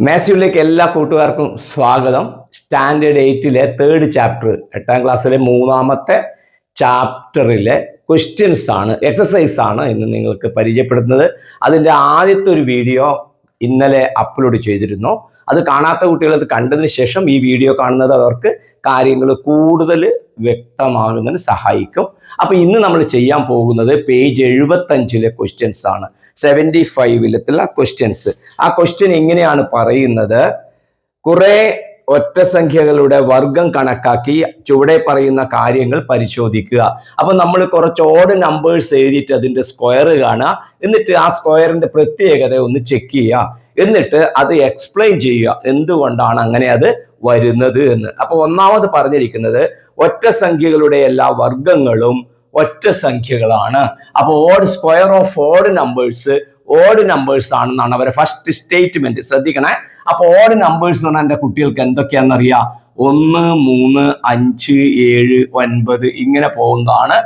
മാത്സിലേക്ക് എല്ലാ കൂട്ടുകാർക്കും സ്വാഗതം. സ്റ്റാൻഡേർഡ് 8-ലെ 3rd ചാപ്റ്റർ, 8ാം ക്ലാസ്സിലെ 3ാമത്തെ ചാപ്റ്ററിലെ ക്വസ്റ്റ്യൻസ് ആണ്, എക്സസൈസ് ആണ് ഇന്ന് നിങ്ങൾക്ക് പരിചയപ്പെടുത്തുന്നത്. അതിൻ്റെ ആദ്യത്തെ ഒരു വീഡിയോ ഇന്നലെ അപ്ലോഡ് ചെയ്തിരുന്നു. അത് കാണാത്ത കുട്ടികൾ അത് കണ്ടതിന് ശേഷം ഈ വീഡിയോ കാണുന്നത് അവർക്ക് കാര്യങ്ങൾ കൂടുതൽ വ്യക്തമാകുന്നതിന് സഹായിക്കും. അപ്പൊ ഇന്ന് നമ്മൾ ചെയ്യാൻ പോകുന്നത് പേജ് 75-ലെ ക്വസ്റ്റ്യൻസ് ആണ്. 75-ലെത്തുള്ള ക്വസ്റ്റ്യൻസ്. ആ ക്വസ്റ്റ്യൻ ഇങ്ങനെയാണ് പറയുന്നത്: കുറെ ഒറ്റ സംഖ്യകളുടെ വർഗം കണക്കാക്കി ചുവടെ പറയുന്ന കാര്യങ്ങൾ പരിശോധിക്കുക. അപ്പൊ നമ്മൾ കുറച്ച് ഓഡ് നമ്പേഴ്സ് എഴുതിയിട്ട് അതിന്റെ സ്ക്വയർ കാണുക, എന്നിട്ട് ആ സ്ക്വയറിന്റെ പ്രത്യേകത ഒന്ന് ചെക്ക് ചെയ്യുക, എന്നിട്ട് അത് എക്സ്പ്ലെയിൻ ചെയ്യുക എന്തുകൊണ്ടാണ് അങ്ങനെ അത് വരുന്നത് എന്ന്. അപ്പൊ ഒന്നാമത് പറഞ്ഞിരിക്കുന്നത് ഒറ്റ സംഖ്യകളുടെ എല്ലാ വർഗങ്ങളും ഒറ്റ സംഖ്യകളാണ്. അപ്പൊ odd square of odd numbers ആണെന്നാണ് അവരെ ഫസ്റ്റ് സ്റ്റേറ്റ്മെന്റ്. ശ്രദ്ധിക്കണേ. അപ്പൊ ഓഡ് നമ്പേഴ്സ് എന്ന് പറഞ്ഞാൽ എന്റെ കുട്ടികൾക്ക് എന്തൊക്കെയാണെന്നറിയാം. 1, 3, 5, 7, 9 ഇങ്ങനെ പോകുന്നതാണ്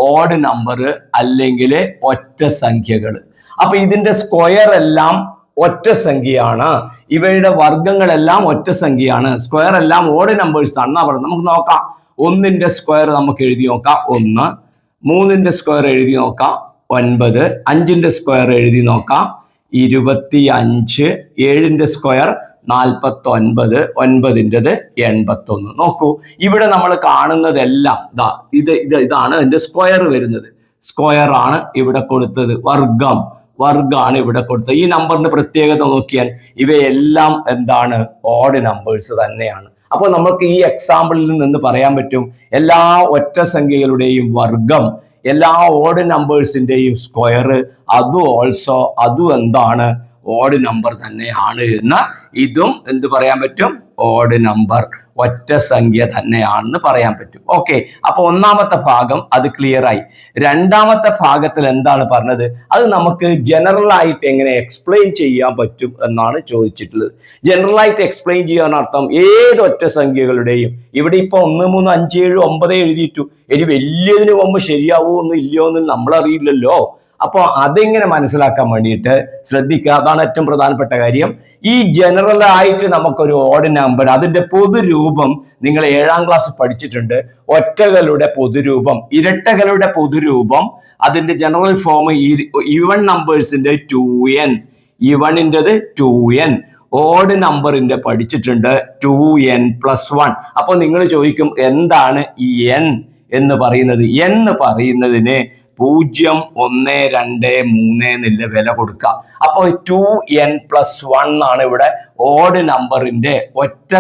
ഓഡ് നമ്പർ അല്ലെങ്കിൽ ഒറ്റ സംഖ്യകൾ. അപ്പൊ ഇതിന്റെ സ്ക്വയർ എല്ലാം ഒറ്റ സംഖ്യയാണ്, ഇവയുടെ വർഗങ്ങളെല്ലാം ഒറ്റ സംഖ്യയാണ്, സ്ക്വയർ എല്ലാം ഓഡ് നമ്പേഴ്സ് ആണെന്നാ പറയുന്നത്. നമുക്ക് നോക്കാം. 1ന്റെ സ്ക്വയർ നമുക്ക് എഴുതി നോക്കാം 1, 3ന്റെ സ്ക്വയർ എഴുതി നോക്കാം 9, 5ന്റെ സ്ക്വയർ എഴുതി നോക്കാം 25, 7ന്റെ സ്ക്വയർ 49, 9ൻ്റെത് 81. നോക്കൂ, ഇവിടെ നമ്മൾ കാണുന്നതെല്ലാം ഇതാണ് അതിന്റെ സ്ക്വയർ വരുന്നത്. സ്ക്വയർ ആണ് ഇവിടെ കൊടുത്തത്, വർഗാണ് ഇവിടെ കൊടുത്തത്. ഈ നമ്പറിന്റെ പ്രത്യേകത നോക്കിയാൽ ഇവയെല്ലാം എന്താണ്? ഓഡ് നമ്പേഴ്സ് തന്നെയാണ്. അപ്പോൾ നമുക്ക് ഈ എക്സാമ്പിളിൽ നിന്ന് പറയാൻ പറ്റും എല്ലാ ഒറ്റ സംഖ്യകളുടെയും വർഗം, എല്ലാ ഓഡ് നമ്പേഴ്സിന്റെയും സ്ക്വയർ അതും എന്താണ്? ഓഡ് നമ്പർ തന്നെയാണ് എന്ന്. ഇതും എന്ത് പറയാൻ പറ്റും? ഓഡ് നമ്പർ, ഒറ്റ സംഖ്യ തന്നെയാണെന്ന് പറയാൻ പറ്റും. ഓക്കെ, അപ്പൊ ഒന്നാമത്തെ ഭാഗം അത് ക്ലിയർ ആയി. രണ്ടാമത്തെ ഭാഗത്തിൽ എന്താണ് പറഞ്ഞത്? അത് നമുക്ക് ജനറൽ ആയിട്ട് എങ്ങനെ എക്സ്പ്ലെയിൻ ചെയ്യാൻ പറ്റും എന്നാണ് ചോദിച്ചിട്ടുള്ളത്. ജനറൽ ആയിട്ട് എക്സ്പ്ലെയിൻ ചെയ്യാൻ അർത്ഥം ഏതൊറ്റ സംഖ്യകളുടെയും, ഇവിടെ ഇപ്പൊ 1, 3, 5, 7, 9 എഴുതിയിട്ടു, ഇനി വലിയതിന് പോകുമ്പോൾ ശരിയാവോ ഒന്നും ഇല്ലയോ എന്ന് നമ്മളറിയില്ലല്ലോ. അപ്പൊ അതെങ്ങനെ മനസ്സിലാക്കാൻ വേണ്ടിയിട്ട് ശ്രദ്ധിക്കുക. അതാണ് ഏറ്റവും പ്രധാനപ്പെട്ട കാര്യം. ഈ ജനറൽ ആയിട്ട് നമുക്കൊരു ഓഡ് നമ്പർ, അതിന്റെ പൊതുരൂപം നിങ്ങൾ 7ാം ക്ലാസ് പഠിച്ചിട്ടുണ്ട്. ഒറ്റകളുടെ പൊതുരൂപം, ഇരട്ടകളുടെ പൊതുരൂപം, അതിന്റെ ജനറൽ ഫോം ഈവൺ നമ്പേഴ്സിന്റെ 2n, ഇവണിൻ്റെത് 2n, ഓഡ് നമ്പറിന്റെ പഠിച്ചിട്ടുണ്ട് 2n+1. അപ്പൊ നിങ്ങൾ ചോദിക്കും എന്താണ് ഈ n എന്ന് പറയുന്നത്? എന്ന് പറയുന്നതിന് 0, 1, 2, 3 എന്നുള്ള വില കൊടുക്കുക. അപ്പൊ 2n+1 ആണ് ഇവിടെ ഓഡ് നമ്പറിന്റെ ഒറ്റ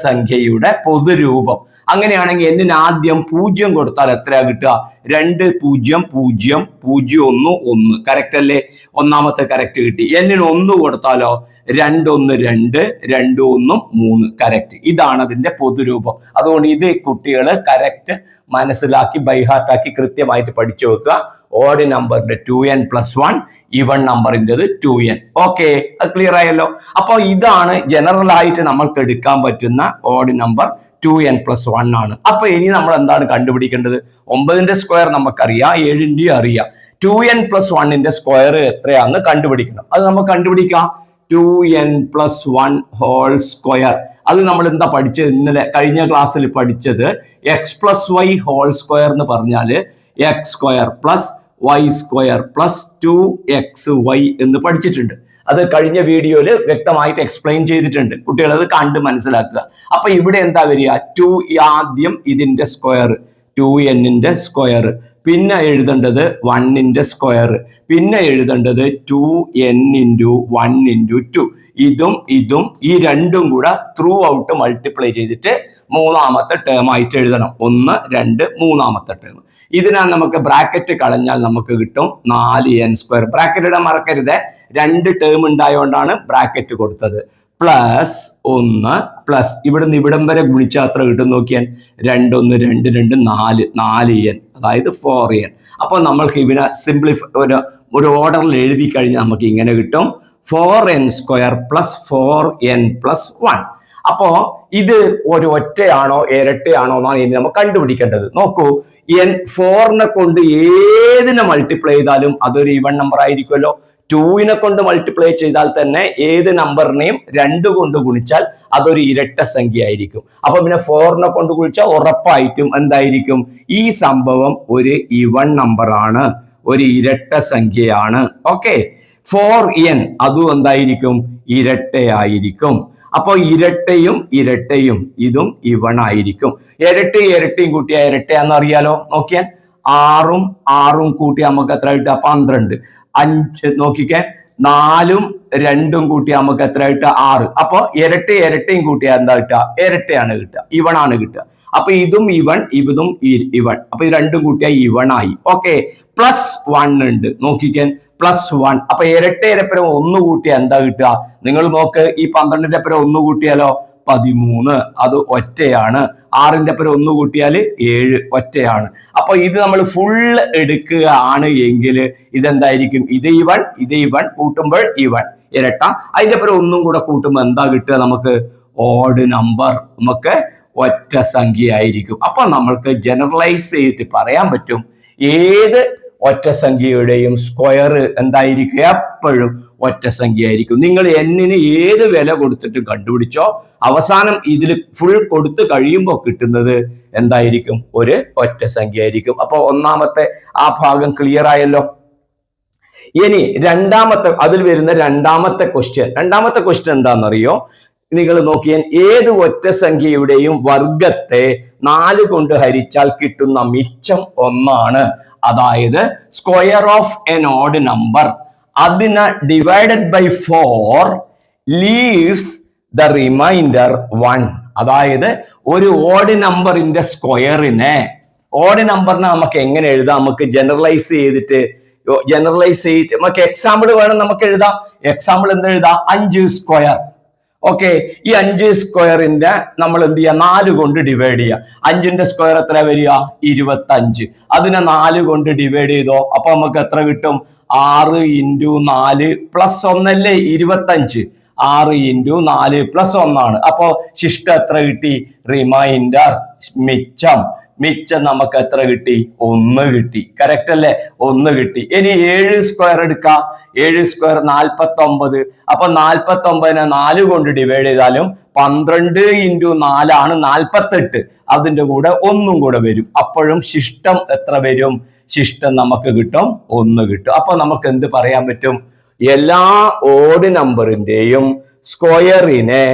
സംഖ്യയുടെ പൊതുരൂപം. അങ്ങനെയാണെങ്കിൽ എന്നിന് ആദ്യം 0 കൊടുത്താൽ എത്രയാ കിട്ടുക? 2, 0, 0, 0, 1, 1. കറക്റ്റ് അല്ലേ? ഒന്നാമത്തെ കറക്റ്റ് കിട്ടി. എന്നിന് 1 കൊടുത്താലോ? 2, 1, 2, 2, 1, 3. കറക്റ്റ്. ഇതാണ് അതിന്റെ പൊതുരൂപം. അതുകൊണ്ട് ഇത് കുട്ടികൾ കറക്റ്റ് മനസ്സിലാക്കി ബൈഹാർട്ടാക്കി കൃത്യമായിട്ട് പഠിച്ചു വെക്കുക. ഓഡ് നമ്പറിന്റെ 2n+1, ഈവൺ നമ്പറിൻ്റെത് 2n. ഓക്കെ, അത് ക്ലിയർ ആയല്ലോ. അപ്പൊ ഇതാണ് ജനറൽ ആയിട്ട് നമ്മൾക്ക് എടുക്കാൻ പറ്റുന്ന ഓഡ് നമ്പർ 2n+1 ആണ്. അപ്പൊ ഇനി നമ്മൾ എന്താണ് കണ്ടുപിടിക്കേണ്ടത്? 9ന്റെ സ്ക്വയർ നമുക്കറിയാം, 7ൻ്റെയും അറിയാം. 2n+1ന്റെ സ്ക്വയർ എത്രയാണെന്ന് കണ്ടുപിടിക്കണം. അത് നമുക്ക് കണ്ടുപിടിക്കാം. 2n+1 whole square. അത് നമ്മൾ എന്താ പഠിച്ചത്? ഇന്നലെ കഴിഞ്ഞ ക്ലാസ്സിൽ പഠിച്ചത് x+y ഹോൾ സ്ക്വയർ എന്ന് പറഞ്ഞാല് x² + y² + 2xy എന്ന് പഠിച്ചിട്ടുണ്ട്. അത് കഴിഞ്ഞ വീഡിയോയിൽ വ്യക്തമായിട്ട് എക്സ്പ്ലെയിൻ ചെയ്തിട്ടുണ്ട്. കുട്ടികൾ അത് കണ്ട് മനസ്സിലാക്കുക. അപ്പൊ ഇവിടെ എന്താ വരിക? 2 ആദ്യം ഇതിന്റെ സ്ക്വയർ, 2n-ന്റെ സ്ക്വയർ, പിന്നെ എഴുതേണ്ടത് 1-ന്റെ സ്ക്വയർ, പിന്നെ എഴുതേണ്ടത് 2n × 1 × 2. ഇതും ഈ രണ്ടും കൂടെ ത്രൂ ഔട്ട് മൾട്ടിപ്ലൈ ചെയ്തിട്ട് മൂന്നാമത്തെ ടേം ആയിട്ട് എഴുതണം. 1, 2, മൂന്നാമത്തെ ടേം. ഇതിനാണ് നമുക്ക് ബ്രാക്കറ്റ് കളഞ്ഞാൽ നമുക്ക് കിട്ടും 4n². ബ്രാക്കറ്റ് ഇടാൻ മറക്കരുത്, 2 ടേം ഉണ്ടായോണ്ടാണ് ബ്രാക്കറ്റ് കൊടുത്തത്. +1 പ്ലസ് ഇവിടുന്ന് ഇവിടം വരെ ഗുണിച്ചാൽ അത്ര കിട്ടും നോക്കിയാൽ 2, 1, 2, 2, 4n, അതായത് 4n. അപ്പൊ നമ്മൾക്ക് ഇവനെ സിംപ്ലിഫൈ ഒരു ഓർഡറിൽ എഴുതി കഴിഞ്ഞാൽ നമുക്ക് ഇങ്ങനെ കിട്ടും 4n² + 4n+1. അപ്പോ ഇത് ഒരു ഒറ്റയാണോ ഇരട്ടയാണോ എന്നാണ് ഇനി നമുക്ക് കണ്ടുപിടിക്കേണ്ടത്. നോക്കൂ, 4നെ കൊണ്ട് ഏതിനെ മൾട്ടിപ്ലൈ ചെയ്താലും അതൊരു ഈവൺ നമ്പർ ആയിരിക്കുമല്ലോ. 2നെ കൊണ്ട് മൾട്ടിപ്ലൈ ചെയ്താൽ തന്നെ ഏത് നമ്പറിനെയും 2 കൊണ്ട് ഗുണിച്ചാൽ അതൊരു ഇരട്ട സംഖ്യ ആയിരിക്കും. അപ്പൊ പിന്നെ 4നെ കൊണ്ട് ഗുണിച്ചാൽ ഉറപ്പായിട്ടും എന്തായിരിക്കും? ഈ സംഭവം ഒരു ഈവൺ നമ്പർ ആണ്, ഒരു ഇരട്ട സംഖ്യയാണ്. ഓക്കെ, 4n അതും എന്തായിരിക്കും? ഇരട്ടയായിരിക്കും. അപ്പൊ ഇരട്ടയും ഇതും ഈവൺ ആയിരിക്കും. ഇരട്ടയും കൂട്ടിയ ഇരട്ടയാന്ന് അറിയാലോ. നോക്കിയാൽ 6ഉം കൂട്ടിയാൽ നമുക്ക് എത്ര കിട്ടുക? 12. 5 നോക്കിക്കേ, 4ഉം 2ഉം കൂട്ടിയാൽ നമുക്ക് എത്ര കിട്ടുക? 6. അപ്പൊ ഇരട്ടയും കൂട്ടിയാൽ എന്താ കിട്ടുക? ഇരട്ടയാണ് കിട്ടുക, ഈവൺ ആണ് കിട്ടുക. അപ്പൊ ഇതും ഈവൺ, ഇതും ഈവൺ. അപ്പൊ ഇത് രണ്ടും കൂട്ടിയാൽ ഈവൺ ആയി. ഓക്കെ, +1 ഉണ്ട്. നോക്കിക്കാൻ +1. അപ്പൊ ഇരട്ടപ്പുറം 1 കൂട്ടിയാൽ എന്താ കിട്ടുക? നിങ്ങൾ നോക്ക്, ഈ 12ന്റെ അപ്പുറം 1 കൂട്ടിയാലോ? 13. അത് ഒറ്റയാണ്. 6ന്റെ അപ്പുറം 1 കൂട്ടിയാൽ 7, ഒറ്റയാണ്. അപ്പൊ ഇത് നമ്മൾ ഫുൾ എടുക്കുകയാണ് എങ്കിൽ ഇതെന്തായിരിക്കും? ഇത് ഈവൺ കൂട്ടുമ്പോൾ ഈവൺ, ഇരട്ട. അതിന്റെ അപ്പുറം 1 കൂടെ കൂട്ടുമ്പോൾ എന്താ കിട്ടുക നമുക്ക്? ഓഡ് നമ്പർ, നമുക്ക് ഒറ്റ സംഖ്യ ആയിരിക്കും. അപ്പൊ നമ്മൾക്ക് ജനറലൈസ് ചെയ്തിട്ട് പറയാൻ പറ്റും, ഏത് ഒറ്റ സംഖ്യയുടെയും സ്ക്വയർ എന്തായിരിക്കും? എപ്പോഴും ഒറ്റ സംഖ്യ ആയിരിക്കും. നിങ്ങൾ എന്നിന് ഏത് വില കൊടുത്തിട്ട് കണ്ടുപിടിച്ചോ, അവസാനം ഇതിൽ ഫുൾ കൊടുത്തു കഴിയുമ്പോൾ കിട്ടുന്നത് എന്തായിരിക്കും? ഒരു ഒറ്റ സംഖ്യ ആയിരിക്കും. അപ്പൊ ഒന്നാമത്തെ ആ ഭാഗം ക്ലിയർ ആയല്ലോ. ഇനി രണ്ടാമത്തെ, അതിൽ വരുന്ന രണ്ടാമത്തെ ക്വസ്റ്റ്യൻ എന്താണെന്നറിയോ? നിങ്ങൾ നോക്കിയാൽ ഏത് ഒറ്റ സംഖ്യയുടെയും വർഗത്തെ 4 കൊണ്ട് ഹരിച്ചാൽ കിട്ടുന്ന മിച്ചം 1 ആണ്. അതായത് square of an odd number, അതിനെ divided by 4 leaves the remainder 1. അതായത് ഒരു ഓഡ് നമ്പറിന്റെ സ്ക്വയറിനെ, ഓഡ് നമ്പറിനെ നമുക്ക് എങ്ങനെ എഴുതാം? നമുക്ക് ജനറലൈസ് ചെയ്തിട്ട് നമുക്ക് എക്സാമ്പിൾ വേണം, നമുക്ക് എഴുതാം. എക്സാമ്പിൾ എന്താ എഴുതാം? 5 സ്ക്വയർ. ഓക്കെ, ഈ 5 സ്ക്വയറിന്റെ നമ്മൾ എന്ത് ചെയ്യുക? 4 കൊണ്ട് ഡിവൈഡ് ചെയ്യുക. 5ന്റെ സ്ക്വയർ എത്ര വരിക? 25. അതിനെ 4 കൊണ്ട് ഡിവൈഡ് ചെയ്തോ, അപ്പൊ നമുക്ക് എത്ര കിട്ടും? 6 × 4 + 1 അല്ലേ 25. 6 × 4 + 1 ആണ്. അപ്പോ ശിഷ്ടം എത്ര കിട്ടി? റിമൈൻഡർ, മിച്ചം നമുക്ക് എത്ര കിട്ടി? 1 കിട്ടി. കറക്റ്റ് അല്ലേ? 1 കിട്ടി. ഇനി 7 സ്ക്വയർ എടുക്കാം. 7 സ്ക്വയർ 49. അപ്പൊ 49നെ 4 കൊണ്ട് ഡിവൈഡ് ചെയ്താലും 12 × 4 ആണ് 48. അതിന്റെ കൂടെ 1 കൂടെ വരും. അപ്പോഴും ശിഷ്ടം എത്ര വരും? ശിഷ്ടം നമുക്ക് കിട്ടും 1 കിട്ടും. അപ്പൊ നമുക്ക് എന്ത് പറയാൻ പറ്റും? എല്ലാ ഓഡ് നമ്പറിന്റെയും സ്ക്വയറിനെ,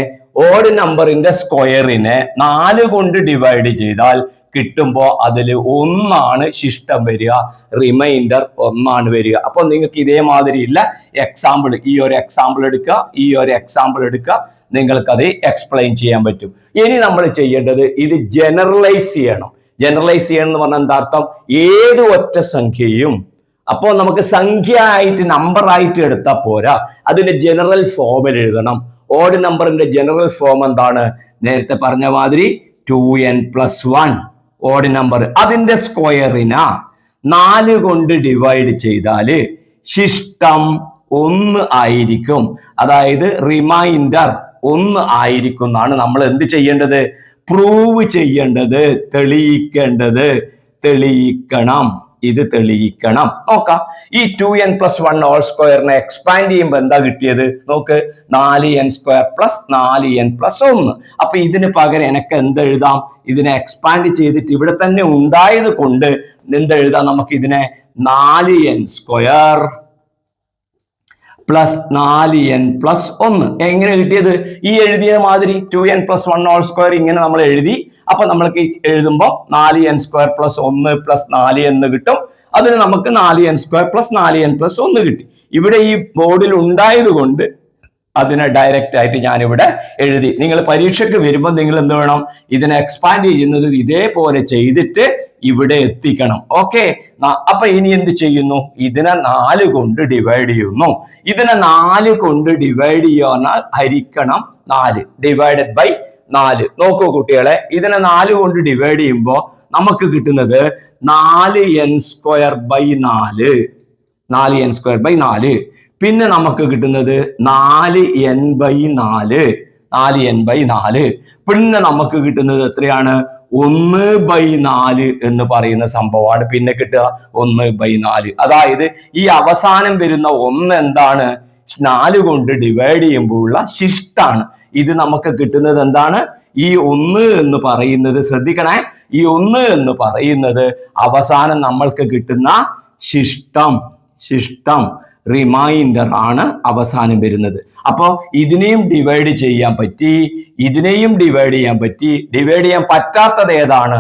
ഓഡ് നമ്പറിന്റെ സ്ക്വയറിനെ 4 കൊണ്ട് ഡിവൈഡ് ചെയ്താൽ കിട്ടുമ്പോൾ അതിൽ 1 ആണ് ശിഷ്ടം വരിക, റിമൈൻഡർ 1 ആണ് വരിക. അപ്പൊ നിങ്ങൾക്ക് ഇതേമാതിരി ഇല്ല എക്സാമ്പിൾ, ഈ ഒരു എക്സാമ്പിൾ എടുക്കുക, നിങ്ങൾക്കത് എക്സ്പ്ലെയിൻ ചെയ്യാൻ പറ്റും. ഇനി നമ്മൾ ചെയ്യേണ്ടത് ഇത് ജനറലൈസ് ചെയ്യണം എന്ന് പറഞ്ഞാൽ എന്താ അർത്ഥം? ഏത് ഒറ്റ സംഖ്യയും അപ്പോ നമുക്ക് സംഖ്യ ആയിട്ട്, നമ്പർ ആയിട്ട് എടുത്താൽ പോരാ, അതിന്റെ ജനറൽ ഫോമിൽ എഴുതണം. ഓഡ് നമ്പറിന്റെ ജനറൽ ഫോം എന്താണ്? നേരത്തെ പറഞ്ഞ മാതിരി 2n+1 ഓഡ് നമ്പർ, അതിന്റെ സ്ക്വയറിനെ 4 കൊണ്ട് ഡിവൈഡ് ചെയ്താല് ശിഷ്ടം 1 ആയിരിക്കും. അതായത് റിമൈൻഡർ 1 ആയിരിക്കും എന്നാണ് നമ്മൾ എന്ത് ചെയ്യേണ്ടത്? പ്രൂവ് ചെയ്യേണ്ടത്, തെളിയിക്കണം. ഇത് തെളിയിക്കണം. നോക്കാം, ഈ 2n+1 ഹോൾ സ്ക്വയറിനെ എക്സ്പാൻഡ് ചെയ്യുമ്പോൾ എന്താ കിട്ടിയത്? നോക്ക്, 4n² + 4n+1. അപ്പൊ ഇതിന് പകരം എനിക്ക് എന്തെഴുതാം? ഇതിനെ എക്സ്പാൻഡ് ചെയ്തിട്ട് ഇവിടെ തന്നെ ഉണ്ടായത് കൊണ്ട് എന്തെഴുതാം? നമുക്ക് ഇതിനെ 4n² + 4n+1. എങ്ങനെ കിട്ടിയത്? ഈ എഴുതിയ മാതിരി 2n+1 ഹോൾ സ്ക്വയർ ഇങ്ങനെ നമ്മൾ എഴുതി. അപ്പൊ നമ്മൾക്ക് എഴുതുമ്പോൾ 4n² + 1 + 4 എന്ന് കിട്ടും. അതിന് നമുക്ക് 4n² + 4n+1 കിട്ടി. ഇവിടെ ഈ ബോർഡിൽ ഉണ്ടായത് കൊണ്ട് അതിനെ ഡയറക്റ്റ് ആയിട്ട് ഞാനിവിടെ എഴുതി. നിങ്ങൾ പരീക്ഷയ്ക്ക് വരുമ്പോൾ നിങ്ങൾ എന്ത് വേണം? ഇതിനെ എക്സ്പാൻഡ് ചെയ്യുന്നത് ഇതേപോലെ ചെയ്തിട്ട് ഇവിടെ എത്തിക്കണം. ഓക്കെ, അപ്പൊ ഇനി എന്ത് ചെയ്യുന്നു? ഇതിനെ 4 കൊണ്ട് ഡിവൈഡ് ചെയ്യുന്നു. ഇതിനെ 4 കൊണ്ട് ഡിവൈഡ് ചെയ്യാൻ ഹരിക്കണം 4, ഡിവൈഡഡ് ബൈ 4. നോക്കൂ കുട്ടികളെ, ഇതിനെ 4 കൊണ്ട് ഡിവൈഡ് ചെയ്യുമ്പോൾ നമുക്ക് കിട്ടുന്നത് 4n²/4. 4n²/4. പിന്നെ നമുക്ക് കിട്ടുന്നത് 4n/4. പിന്നെ നമുക്ക് കിട്ടുന്നത് എത്രയാണ്? 1/4 എന്ന് പറയുന്ന സംഭവമാണ് പിന്നെ കിട്ടുക 1/4. അതായത് ഈ അവസാനം വരുന്ന 1 എന്താണ്? 4 കൊണ്ട് ഡിവൈഡ് ചെയ്യുമ്പോഴുള്ള ശിഷ്ടാണ്. ഇത് നമുക്ക് കിട്ടുന്നത് എന്താണ്? ഈ 1 എന്ന് പറയുന്നത്, ശ്രദ്ധിക്കണേ, ഈ 1 എന്ന് പറയുന്നത് അവസാനം നമ്മൾക്ക് കിട്ടുന്ന ശിഷ്ടം റിമൈൻഡർ ആണ് അവസാനം വരുന്നത്. അപ്പോ ഇതിനെയും ഡിവൈഡ് ചെയ്യാൻ പറ്റി, ഇതിനെയും ഡിവൈഡ് ചെയ്യാൻ പറ്റി. ഡിവൈഡ് ചെയ്യാൻ പറ്റാത്തത് ഏതാണ്?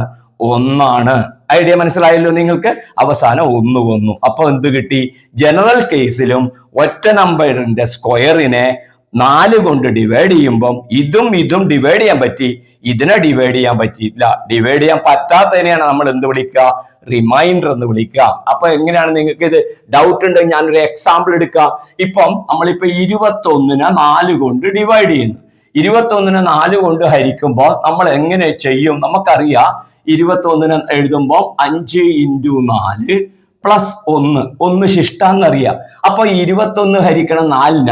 1 ആണ്. ഐഡിയ മനസ്സിലായല്ലോ നിങ്ങൾക്ക്? അവസാനം 1 വന്നു. അപ്പൊ എന്ത് കിട്ടി? ജനറൽ കേസിലും ഒറ്റ നമ്പറിന്റെ സ്ക്വയറിനെ 4 കൊണ്ട് ഡിവൈഡ് ചെയ്യുമ്പം ഇതും ഡിവൈഡ് ചെയ്യാൻ പറ്റി, ഇതിനെ ഡിവൈഡ് ചെയ്യാൻ പറ്റിയില്ല. ഡിവൈഡ് ചെയ്യാൻ പറ്റാത്തതിനെയാണ് നമ്മൾ എന്ത് വിളിക്കുക? റിമൈൻഡർ എന്ന് വിളിക്കുക. അപ്പൊ എങ്ങനെയാണ്? നിങ്ങൾക്ക് ഇത് ഡൗട്ട് ഉണ്ടെങ്കിൽ ഞാനൊരു എക്സാമ്പിൾ എടുക്കുക. ഇപ്പം നമ്മളിപ്പോ 21നെ 4 കൊണ്ട് ഡിവൈഡ് ചെയ്യുന്നു. 21നെ 4 കൊണ്ട് ഹരിക്കുമ്പോൾ നമ്മൾ എങ്ങനെ ചെയ്യും? നമുക്കറിയാം 21നെ എഴുതുമ്പോൾ 5 × 4 + 1 ശിഷ്ടാന്നറിയാം. അപ്പൊ 21 ഹരിക്കണം 4ന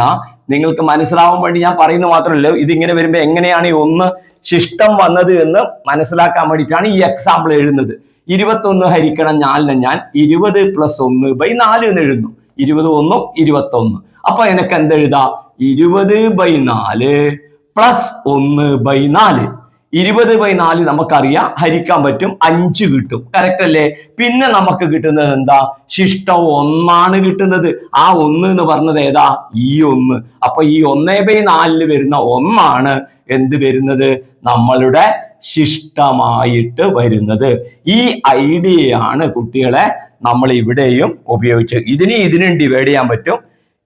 നിങ്ങൾക്ക് മനസ്സിലാവാൻ വേണ്ടി ഞാൻ പറയുന്നത് മാത്രമല്ല, ഇതിങ്ങനെ വരുമ്പോ എങ്ങനെയാണ് ഈ 1 ശിഷ്ടം വന്നത് എന്ന് മനസ്സിലാക്കാൻ വേണ്ടിയിട്ടാണ് ഈ എക്സാമ്പിൾ എഴുതുന്നത്. 21 ഹരിക്കണം 4നെ ഞാൻ 20 + 1/4 എന്ന് എഴുതുന്നു. 20 1 21. അപ്പൊ എനിക്ക് എന്തെഴുതാം? 20/4 + 1/4. 20/4 നമുക്കറിയാം, ഹരിക്കാൻ പറ്റും, 5 കിട്ടും. കറക്റ്റ് അല്ലേ? പിന്നെ നമുക്ക് കിട്ടുന്നത് എന്താ? ശിഷ്ടം 1 ആണ് കിട്ടുന്നത്. ആ 1 എന്ന് പറഞ്ഞത് ഏതാ? ഈ 1. അപ്പൊ ഈ 1/4 വരുന്ന 1 ആണ് എന്ത് വരുന്നത്? നമ്മളുടെ ശിഷ്ടമായിട്ട് വരുന്നത്. ഈ ഐഡിയയാണ് കുട്ടികളെ നമ്മൾ ഇവിടെയും ഉപയോഗിച്ചത്. ഇതിനും ഡിവൈഡ് ചെയ്യാൻ പറ്റും,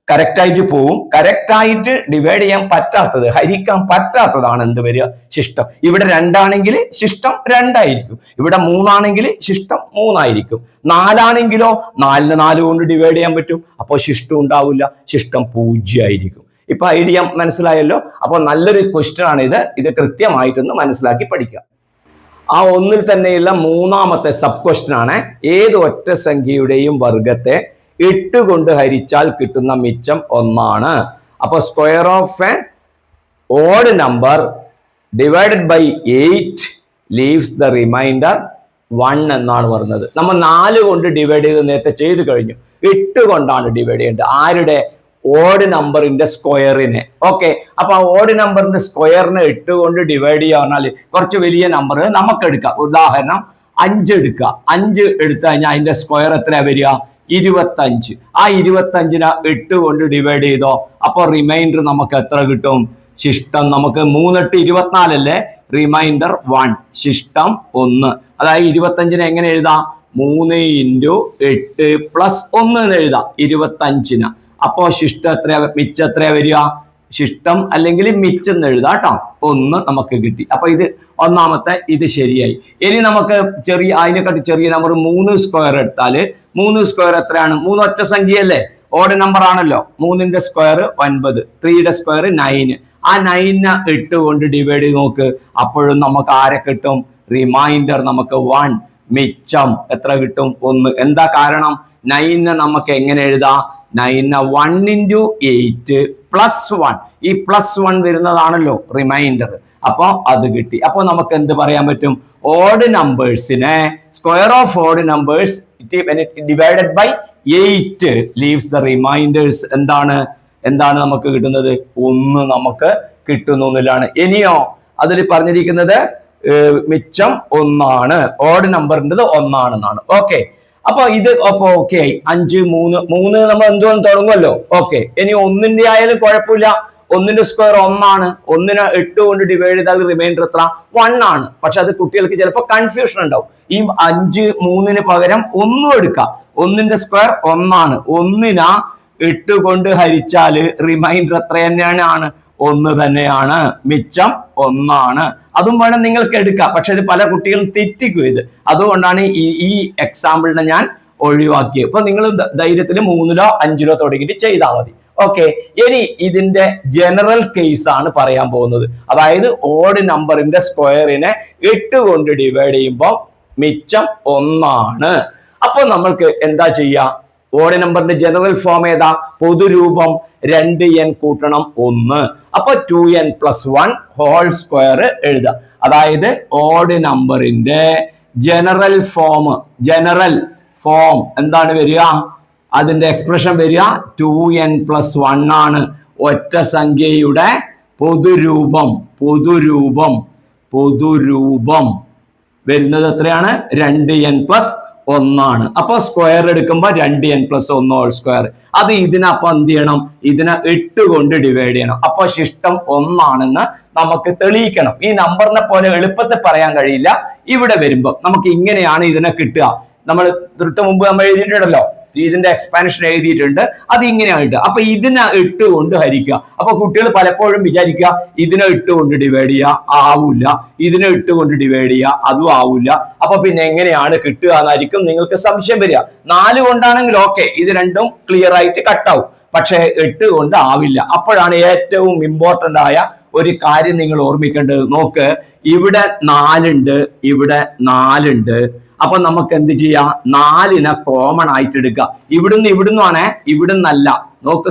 കറക്റ്റ് ആയിട്ട് പോവും. കറക്റ്റ് ആയിട്ട് ഡിവൈഡ് ചെയ്യാൻ പറ്റാത്തത്, ഹരിക്കാൻ പറ്റാത്തതാണ് എന്ത് വരിക? ശിഷ്ടം. ഇവിടെ 2 ആണെങ്കിൽ ശിഷ്ടം 2 ആയിരിക്കും. ഇവിടെ 3 ആണെങ്കിൽ ശിഷ്ടം 3 ആയിരിക്കും. 4 ആണെങ്കിലോ 4നെ 4 കൊണ്ട് ഡിവൈഡ് ചെയ്യാൻ പറ്റും. അപ്പോൾ ശിഷ്ടം ഉണ്ടാവില്ല, ശിഷ്ടം 0 ആയിരിക്കും. ഇപ്പൊ ഐഡിയ മനസ്സിലായല്ലോ? അപ്പോൾ നല്ലൊരു ക്വസ്റ്റ്യൻ ആണ് ഇത്. ഇത് കൃത്യമായിട്ടൊന്ന് മനസ്സിലാക്കി പഠിക്കുക. ആ 1ൽ തന്നെയുള്ള 3ാമത്തെ സബ് ക്വസ്റ്റ്യൻ ആണ്. ഏത് ഒറ്റ സംഖ്യയുടെയും വർഗത്തെ 8 കൊണ്ട് ഹരിച്ചാൽ കിട്ടുന്ന മിച്ചം 1 ആണ്. അപ്പൊ square of a odd number divided by 8 leaves the remainder 1 എന്നാണ് പറഞ്ഞത്. നമ്മൾ 4 കൊണ്ട് ഡിവൈഡ് ചെയ്ത് നേരത്തെ ചെയ്ത് കഴിഞ്ഞു. 8 കൊണ്ടാണ് ഡിവൈഡ് ചെയ്യേണ്ടത്. ആരുടെ? ഓഡ് നമ്പറിന്റെ സ്ക്വയറിനെ. ഓക്കെ. അപ്പൊ ആ ഓഡ് നമ്പറിന്റെ സ്ക്വയറിനെ 8 കൊണ്ട് ഡിവൈഡ് ചെയ്യുക പറഞ്ഞാൽ കുറച്ച് വലിയ നമ്പർ നമുക്ക് എടുക്കാം. ഉദാഹരണം 5 എടുക്കുക. 5 എടുത്തു കഴിഞ്ഞാൽ അതിന്റെ സ്ക്വയർ എത്രയാ വരിക? 25. ആ 25നെ 8 കൊണ്ട് ഡിവൈഡ് ചെയ്തോ. അപ്പൊ റിമൈൻഡർ നമുക്ക് എത്ര കിട്ടും? ശിഷ്ടം നമുക്ക് 3 8 24 അല്ലേ? റിമൈൻഡർ 1, ശിഷ്ടം 1. അതായത് 25നെ എങ്ങനെ എഴുതാം? 3 × 8 + 1 എന്ന് എഴുതാം 25ന്. അപ്പോ ശിഷ്ടം എത്രയാ? മിച്ചം എത്രയാ വരിക? ശിഷ്ടം അല്ലെങ്കിൽ മിച്ചം എന്ന് എഴുതാം കേട്ടോ. 1 നമുക്ക് കിട്ടി. അപ്പൊ ഇത് ഒന്നാമത്തെ, ഇത് ശരിയായി. ഇനി നമുക്ക് അതിനെക്കാട്ടി ചെറിയ നമ്പർ 3 സ്ക്വയർ എടുത്താല് 3 സ്ക്വയർ എത്രയാണ്? 3 ഒറ്റ സംഖ്യയല്ലേ? ഓഡ് നമ്പർ ആണല്ലോ. 3ന്റെ സ്ക്വയർ 9, 3യുടെ സ്ക്വയർ 9. ആ 9നെ 8 കൊണ്ട് ഡിവൈഡ് ചെയ്ത് നോക്ക്. അപ്പോഴും നമുക്ക് ആരെ കിട്ടും? റിമൈൻഡർ നമുക്ക് 1. മിച്ചം എത്ര കിട്ടും? 1. എന്താ കാരണം? 9നെ നമുക്ക് എങ്ങനെ എഴുതാം? 9നെ 1 × 8 + 1. ഈ +1 വരുന്നതാണല്ലോ റിമൈൻഡർ. അപ്പൊ അത് കിട്ടി. അപ്പൊ നമുക്ക് എന്ത് പറയാൻ പറ്റും? ഓഡ് നമ്പേഴ്സിനെ square of odd numbers divided by 8 leaves the remainders എന്താണ് നമുക്ക് കിട്ടുന്നത്? 1 നമുക്ക് കിട്ടുന്നു എന്നുള്ളതാണ്. ഇനിയോ അതിൽ പറഞ്ഞിരിക്കുന്നത് മിച്ചം 1 ആണ്. ഓഡ് നമ്പറിൻ്റെത് 1 ആണെന്നാണ്. ഓക്കെ. അപ്പൊ ഇത് അപ്പൊ ഓക്കെ ആയി. 5 3 നമ്മൾ എന്തുകൊണ്ട് തുടങ്ങുമല്ലോ. ഓക്കെ. ഇനി 1ന്റെ ആയാലും കുഴപ്പമില്ല. 1ന്റെ സ്ക്വയർ 1 ആണ്. 1നെ 8 കൊണ്ട് ഡിവൈഡ് ചെയ്താൽ റിമൈൻഡർ എത്ര? 1 ആണ്. പക്ഷെ അത് കുട്ടികൾക്ക് ചിലപ്പോൾ കൺഫ്യൂഷൻ ഉണ്ടാവും. ഈ 5 3ന് പകരം 1 എടുക്കാം. 1ന്റെ സ്ക്വയർ 1 ആണ്. 1നെ 8 കൊണ്ട് ഹരിച്ചാൽ റിമൈൻഡർ എത്ര തന്നെയാണ്? 1 തന്നെയാണ്. മിച്ചം 1 ആണ്. അതും വേണം നിങ്ങൾക്ക് എടുക്കാം. പക്ഷെ ഇത് പല കുട്ടികളും തെറ്റിക്കും ഇത്. അതുകൊണ്ടാണ് ഈ എക്സാമ്പിളിനെ ഞാൻ ഒഴിവാക്കിയത്. ഇപ്പൊ നിങ്ങൾ ധൈര്യത്തിൽ 3ലോ 5ലോ തുടങ്ങിയിട്ട് ചെയ്താൽ മതി. ഓക്കെ. ഇനി ഇതിന്റെ ജനറൽ കേസ് ആണ് പറയാൻ പോകുന്നത്. അതായത് ഓഡ് നമ്പറിന്റെ സ്ക്വയറിനെ 8 കൊണ്ട് ഡിവൈഡ് ചെയ്യുമ്പോൾ മിച്ചം 1 ആണ്. അപ്പൊ നമ്മൾക്ക് എന്താ ചെയ്യാ? ഓഡ് നമ്പറിന്റെ ജനറൽ ഫോം ഏതാ? പൊതുരൂപം 2n കൂട്ടണം 1. അപ്പൊ 2n + 1 ഹോൾ സ്ക്വയർ എഴുതാം. അതായത് ഓഡ് നമ്പറിന്റെ ജനറൽ ഫോം എന്താണ് വരിക? അതിന്റെ എക്സ്പ്രഷൻ വരിക 2n+1 ആണ്. ഒറ്റ സംഖ്യയുടെ പൊതുരൂപം വരുന്നത് എത്രയാണ്? 2n+1 അപ്പൊ സ്ക്വയർ എടുക്കുമ്പോൾ 2n+1 അത് ഇതിനപ്പം എന്ത് ചെയ്യണം? ഇതിനെ 8 കൊണ്ട് ഡിവൈഡ് ചെയ്യണം. അപ്പൊ ശിഷ്ടം 1 ആണെന്ന് നമുക്ക് തെളിയിക്കണം. ഈ നമ്പറിനെ പോലെ എളുപ്പത്തിൽ പറയാൻ കഴിയില്ല. ഇവിടെ വരുമ്പോ നമുക്ക് ഇങ്ങനെയാണ് ഇതിനെ കിട്ടുക. നമ്മൾ തൊട്ട് മുമ്പ് നമ്മൾ എഴുതിയിട്ടുണ്ടല്ലോ, ഇതിന്റെ എക്സ്പാൻഷൻ എഴുതിയിട്ടുണ്ട്. അത് ഇങ്ങനെയായിട്ട് അപ്പൊ ഇതിനെ 8 കൊണ്ട് ഹരിക്കുക. അപ്പൊ കുട്ടികൾ പലപ്പോഴും വിചാരിക്കുക ഇതിനെ 8 കൊണ്ട് ഡിവൈഡ് ചെയ്യുക, ആവൂല. ഇതിനെ 8 കൊണ്ട് ഡിവൈഡ് ചെയ്യുക, അതും ആവൂല. അപ്പൊ പിന്നെ എങ്ങനെയാണ് കിട്ടുക എന്നായിരിക്കും നിങ്ങൾക്ക് സംശയം വരിക. 4 കൊണ്ടാണെങ്കിൽ ഓക്കെ, ഇത് രണ്ടും ക്ലിയർ ആയിട്ട് കട്ടാവും. പക്ഷെ 8 കൊണ്ട് ആവില്ല. അപ്പോഴാണ് ഏറ്റവും ഇമ്പോർട്ടന്റ് ആയ ഒരു കാര്യം നിങ്ങൾ ഓർമ്മിക്കേണ്ടത്. നോക്ക്, ഇവിടെ 4 ഉണ്ട്, ഇവിടെ 4 ഉണ്ട്. അപ്പൊ നമുക്ക് എന്ത് ചെയ്യാം? 4നെ കോമൺ ആയിട്ട് എടുക്കുക. ഇവിടുന്നാണേ, ഇവിടുന്നല്ല. നോക്ക്,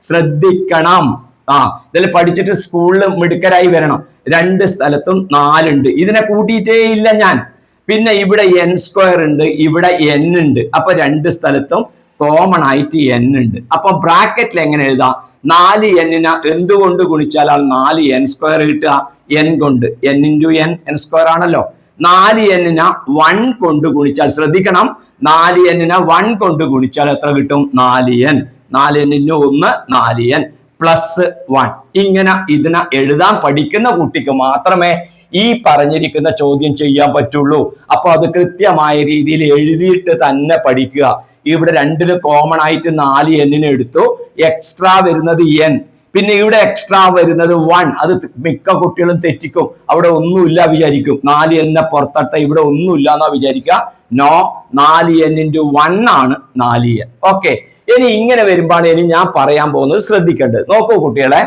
ശ്രദ്ധിക്കണം. ഇതിൽ പഠിച്ചിട്ട് സ്കൂളിൽ മിടുക്കരായി വരണം. 2 സ്ഥലത്തും 4 ഉണ്ട്. ഇതിനെ കൂട്ടിയിട്ടേ ഇല്ല ഞാൻ. പിന്നെ ഇവിടെ n² ഉണ്ട്, ഇവിടെ n ഉണ്ട്. അപ്പൊ 2 സ്ഥലത്തും കോമൺ ആയിട്ട് n ഉണ്ട്. അപ്പൊ ബ്രാക്കറ്റിൽ എങ്ങനെ എഴുതാം? 4n എന്തുകൊണ്ട് ഗുണിച്ചാലാണ് 4n² കിട്ടുക? n കൊണ്ട്. n × n ആണല്ലോ. 4n 1 കൊണ്ട് ഗുണിച്ചാൽ, ശ്രദ്ധിക്കണം, 4n 1 കൊണ്ട് ഗുണിച്ചാൽ എത്ര കിട്ടും? 4n. 4n × 1 4n +1. ഇങ്ങനെ ഇതിനെ എഴുതാൻ പഠിക്കുന്ന കുട്ടിക്ക് മാത്രമേ ഈ പറഞ്ഞിരിക്കുന്ന ചോദ്യം ചെയ്യാൻ പറ്റുള്ളൂ. അപ്പൊ അത് കൃത്യമായ രീതിയിൽ എഴുതിയിട്ട് തന്നെ പഠിക്കുക. ഇവിടെ 2 കോമൺ ആയിട്ട് 4n എടുത്തു. എക്സ്ട്രാ വരുന്നത് n, പിന്നെ ഇവിടെ എക്സ്ട്രാ വരുന്നത് 1. അത് മിക്ക കുട്ടികളും തെറ്റിക്കും. അവിടെ ഒന്നുമില്ല വിചാരിക്കും. 4n പുറത്തട്ട, ഇവിടെ ഒന്നുമില്ല എന്നാ വിചാരിക്കുക. നോ, 4n × 1 ആണ് 4n. ഓക്കെ, ഇനി ഇങ്ങനെ വരുമ്പോഴാണ് ഇനി ഞാൻ പറയാൻ പോകുന്നത് ശ്രദ്ധിക്കേണ്ടത്. നോക്കൂ കുട്ടികളെ,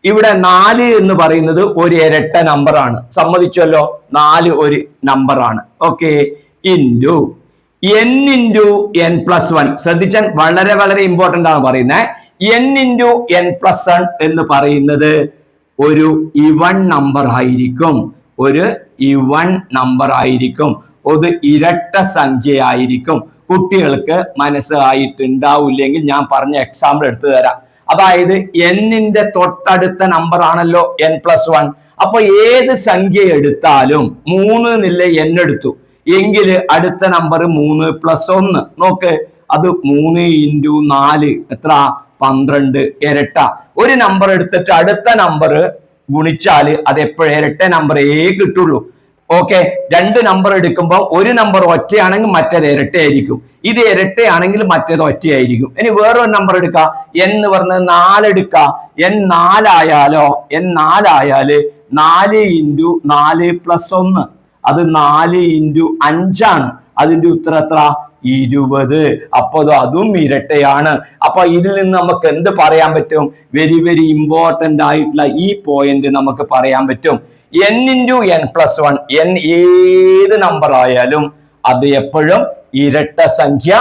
ഇവിടെ 4 എന്ന് പറയുന്നത് ഒരു ഇരട്ട നമ്പറാണ്. സമ്മതിച്ചല്ലോ, 4 ഒരു നമ്പറാണ്. Okay, into n × n+1. ശ്രദ്ധിച്ചാൽ വളരെ വളരെ ഇമ്പോർട്ടന്റ് ആണ് പറയുന്നത്. n × n+1 എന്ന് പറയുന്നത് ഒരു ഇവൺ നമ്പർ ആയിരിക്കും. ഒരു ഇരട്ട സംഖ്യയായിരിക്കും. കുട്ടികൾക്ക് മനസ്സിലായിട്ടുണ്ടാവില്ലെങ്കിൽ ഞാൻ പറഞ്ഞ എക്സാമ്പിൾ എടുത്തു തരാം. അതായത് n-ന്റെ തൊട്ടടുത്ത നമ്പർ ആണല്ലോ n+1. അപ്പൊ ഏത് സംഖ്യ എടുത്താലും 3 എന്നില്ല n എടുത്തു എങ്കിൽ അടുത്ത നമ്പർ 3+1. നോക്ക്, അത് 3 × 4 എത്ര? 12 ഇരട്ട. ഒരു നമ്പർ എടുത്തിട്ട് അടുത്ത നമ്പർ ഗുണിച്ചാൽ അത് എപ്പോഴും ഇരട്ട നമ്പറേ കിട്ടുള്ളൂ. ഓക്കെ, 2 നമ്പർ എടുക്കുമ്പോൾ ഒരു നമ്പർ ഒറ്റയാണെങ്കിൽ മറ്റേത് ഇരട്ടയായിരിക്കും. ഇത് ഇരട്ടയാണെങ്കിൽ മറ്റേത് ഒറ്റയായിരിക്കും. ഇനി വേറൊരു നമ്പർ എടുക്കുക, n എന്ന് പറഞ്ഞത് 4 എടുക്കുക. n 4 ആയാലോ, n 4 ആയാല് 4 × 4+1, അത് 4 × 5 ആണ്. അതിന്റെ ഉത്തരം എത്ര? 20. അപ്പൊ അതും ഇരട്ടയാണ്. അപ്പൊ ഇതിൽ നിന്ന് നമുക്ക് എന്ത് പറയാൻ പറ്റും? വെരി വെരി ഇമ്പോർട്ടന്റ് ആയിട്ടുള്ള ഈ പോയിന്റ് നമുക്ക് പറയാൻ പറ്റും. n × n+1, n ഏത് നമ്പർ ആയാലും അത് എപ്പോഴും ഇരട്ട സംഖ്യ